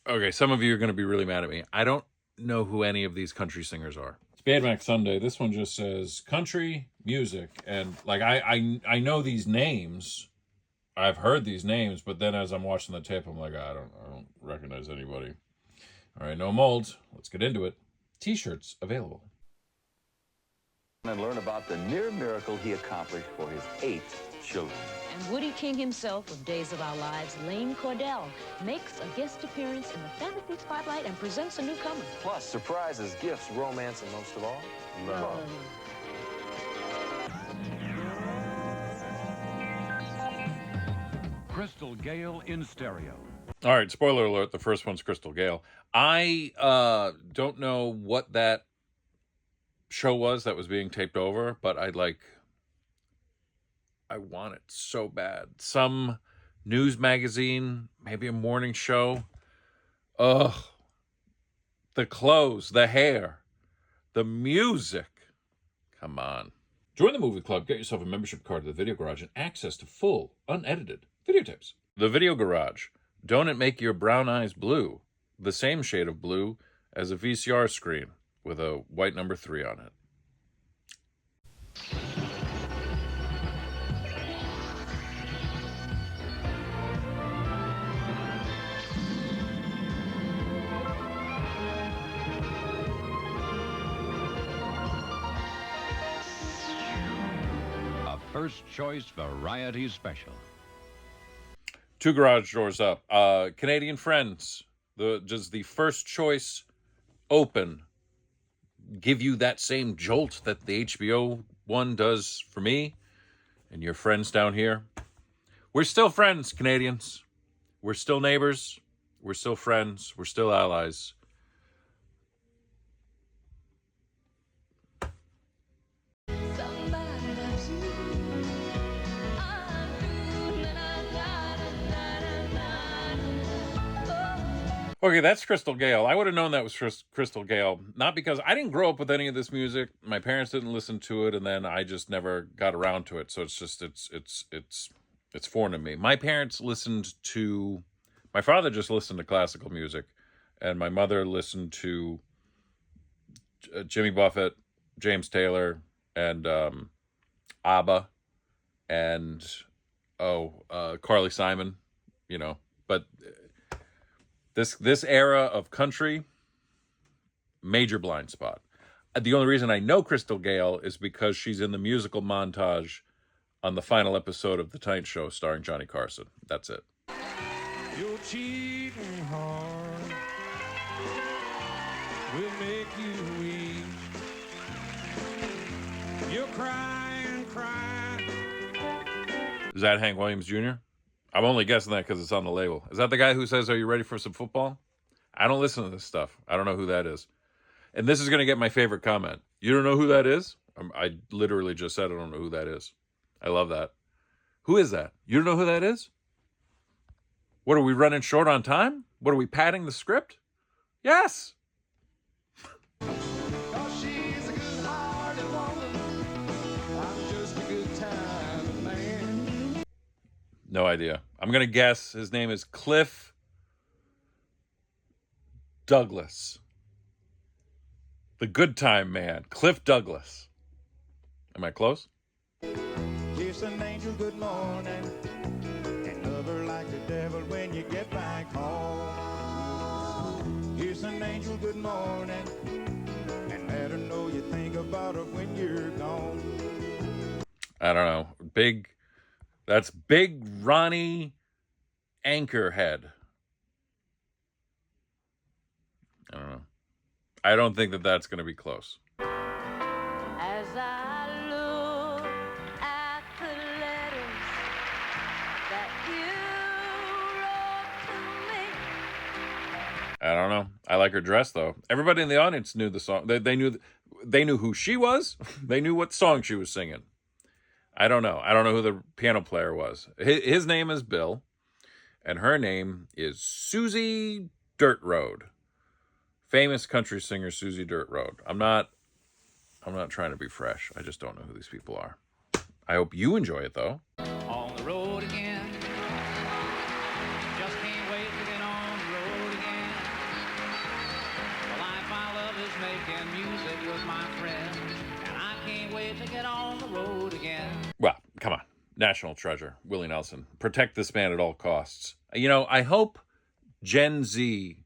Okay, some of you are going to be really mad at me. I don't know who any of these country singers are. It's Bad Mac Sunday. This one just says country music. And like I know these names. I've heard these names, but then as I'm watching the tape, I'm like, I don't recognize anybody. All right, no molds. Let's get into it. T-shirts available. And learn about the near miracle he accomplished for his 8 children. And Woody King himself of Days of Our Lives, Lane Cordell, makes a guest appearance in the Fantasy Spotlight and presents a newcomer. Plus, surprises, gifts, romance, and most of all, love. Crystal Gayle in stereo. All right, spoiler alert, the first one's Crystal Gayle. I don't know what that show was that was being taped over, but I want it so bad. Some news magazine, maybe a morning show. Ugh. The clothes, the hair, the music. Come on. Join the movie club, get yourself a membership card to the Video Garage, and access to full, unedited videotapes. The Video Garage. Don't it make your brown eyes blue? The same shade of blue as a VCR screen with a white number 3 on it. A First Choice Variety Special. 2 garage doors up. Canadian Friends. Does the First Choice Open give you that same jolt that the HBO one does for me and your friends down here? We're still friends, Canadians. We're still neighbors. We're still friends. We're still allies. Okay, that's Crystal Gayle. I would have known that was Crystal Gayle, not because I didn't grow up with any of this music. My parents didn't listen to it, and then I just never got around to it. So it's foreign to me. My parents listened to. My father just listened to classical music, and my mother listened to Jimmy Buffett, James Taylor, and ABBA, and Carly Simon. You know, but. This era of country, major blind spot. The only reason I know Crystal Gayle is because she's in the musical montage on the final episode of The Tonight Show starring Johnny Carson. That's it. You're cheating hard will make you weep. You're crying. Is that Hank Williams Jr.? I'm only guessing that because it's on the label. Is that the guy who says, "Are you ready for some football?" I don't listen to this stuff. I don't know who that is. And this is going to get my favorite comment. You don't know who that is? I literally just said I don't know who that is. I love that. Who is that? You don't know who that is? What, are we running short on time? What, are we padding the script? Yes. No idea. I'm going to guess his name is Cliff Douglas. The Good Time Man. Cliff Douglas. Am I close? Kiss an angel good morning and love her like the devil when you get back home. Kiss an angel good morning and let her know you think about her when you're gone. I don't know. That's Big Ronnie Anchorhead. I don't know. I don't think that that's going to be close. As I look at the letters that you wrote to me. I don't know. I like her dress, though. Everybody in the audience knew the song. They knew who she was. They knew what song she was singing. I don't know. I don't know who the piano player was. His name is Bill, and her name is Susie Dirt Road. Famous country singer Susie Dirt Road. I'm not trying to be fresh. I just don't know who these people are. I hope you enjoy it, though. On the road again. Just can't wait to get on the road again. and music was my friend. And I can't wait to get on the road again. Well, come on. National treasure, Willie Nelson. Protect this man at all costs. You know, I hope Gen Z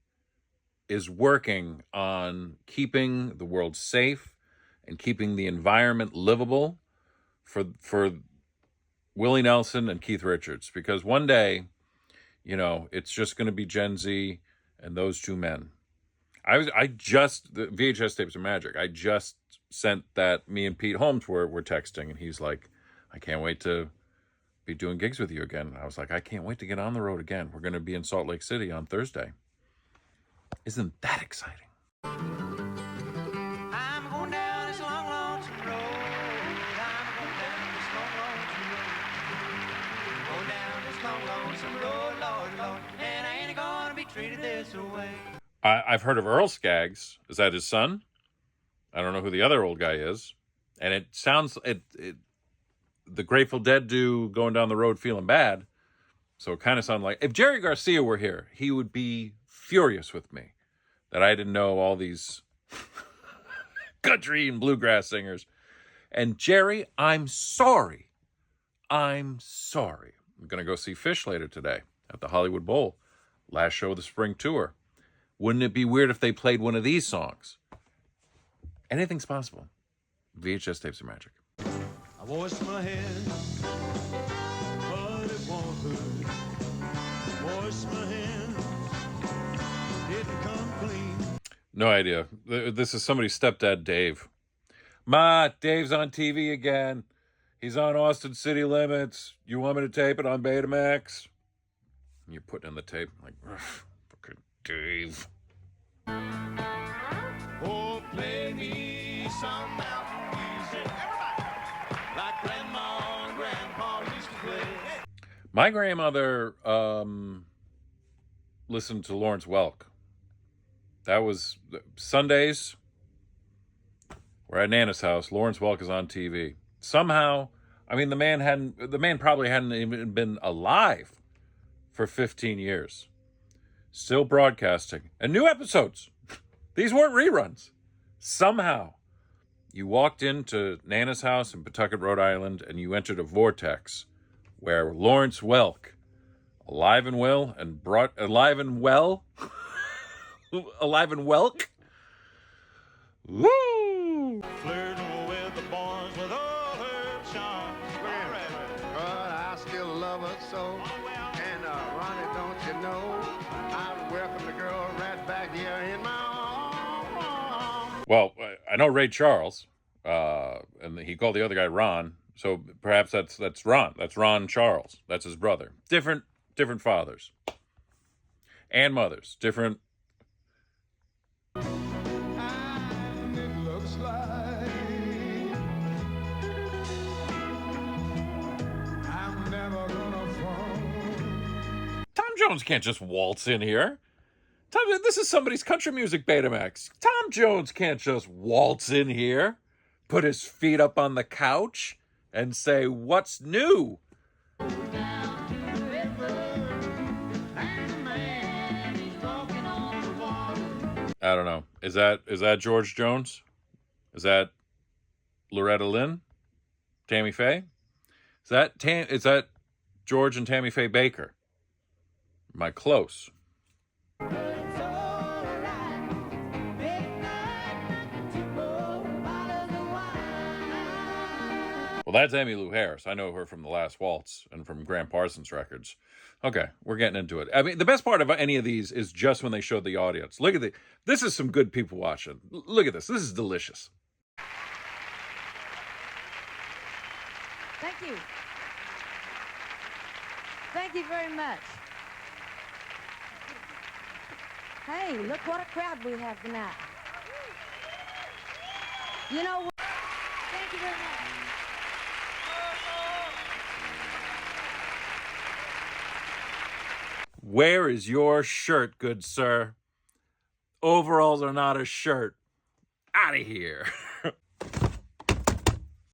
is working on keeping the world safe and keeping the environment livable for Willie Nelson and Keith Richards, because one day, you know, it's just going to be Gen Z and those two men. The VHS tapes are magic. I just sent that. Me and Pete Holmes were texting, and he's like, I can't wait to be doing gigs with you again. I was like, I can't wait to get on the road again. We're going to be in Salt Lake City on Thursday. Isn't that exciting? I'm going down this long, lonesome road. I'm going down this long, lonesome road. Going down this long, lonesome road, Lord, Lord. And I ain't gonna be treated this way. I've heard of Earl Skaggs. Is that his son? I don't know who the other old guy is. And it sounds... the Grateful Dead do Going Down the Road Feeling Bad. So it kind of sounded like... If Jerry Garcia were here, he would be furious with me that I didn't know all these country and bluegrass singers. And Jerry, I'm sorry. I'm sorry. I'm going to go see Fish later today at the Hollywood Bowl. Last show of the spring tour. Wouldn't it be weird if they played one of these songs? Anything's possible. VHS tapes are magic. I washed my hands, but it won't hurt. Wash my hands, didn't come clean. No idea. This is somebody's stepdad, Dave. Ma, Dave's on TV again. He's on Austin City Limits. You want me to tape it on Betamax? And you're putting in the tape. I'm like, fucking Dave. Oh, play me some mountain music. Like Grandma and Grandpa used to play. My grandmother listened to Lawrence Welk. That was Sundays. We're at Nana's house. Lawrence Welk is on TV. Somehow, I mean, the man probably hadn't even been alive for 15 years. Still broadcasting. And new episodes. These weren't reruns. Somehow, you walked into Nana's house in Pawtucket, Rhode Island, and you entered a vortex where Lawrence Welk, alive and well, alive and welk. Woo! Flirting with the boys with all her charm. But I still love her so. And Ronnie, don't you know, I welcome the girl right back here in my arms. Well, I know Ray Charles, and he called the other guy Ron, so perhaps that's Ron. That's Ron Charles. That's his brother. Different fathers and mothers. Different. And it looks like I'm never gonna fall. Tom Jones can't just waltz in here. This is somebody's country music Betamax. Tom Jones can't just waltz in here, put his feet up on the couch, and say, "What's new?" I don't know. Is that George Jones? Is that Loretta Lynn? Tammy Faye? Is that George and Tammy Faye Baker? Am I close? Well, that's Emmylou Harris. I know her from The Last Waltz and from Graham Parsons records. Okay, we're getting into it. I mean, the best part of any of these is just when they show the audience. Look at this is some good people watching. Look at this. This is delicious. Thank you. Thank you very much. Hey, look what a crowd we have tonight. You know what? Thank you very much. Where is your shirt, good sir? Overalls are not a shirt. Out of here.